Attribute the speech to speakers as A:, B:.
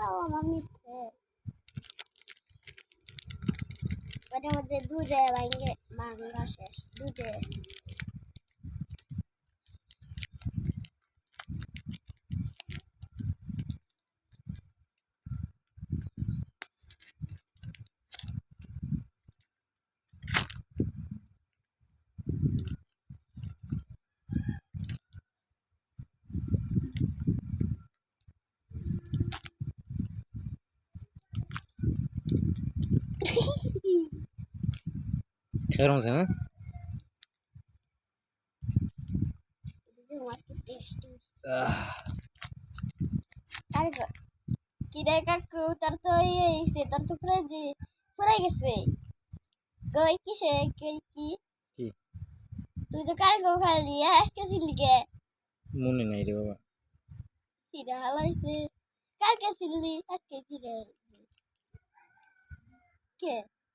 A: আমার মিথ্যে ওটার মধ্যে দুধে ভাঙে ভাঙা শেষ দুধে
B: কেমন আছে না
A: টেস্টি আর কি রে কাকু তোর তো এইছে তোর তো পুরাই গেছে কই কিসে কই কি
B: কি
A: তুই তো কালকে খালি আজকে ছিলি কে
B: মনে নাই রে বাবা
A: ফিরে হালাইছে কালকে ছিলি আজকে ফিরে কে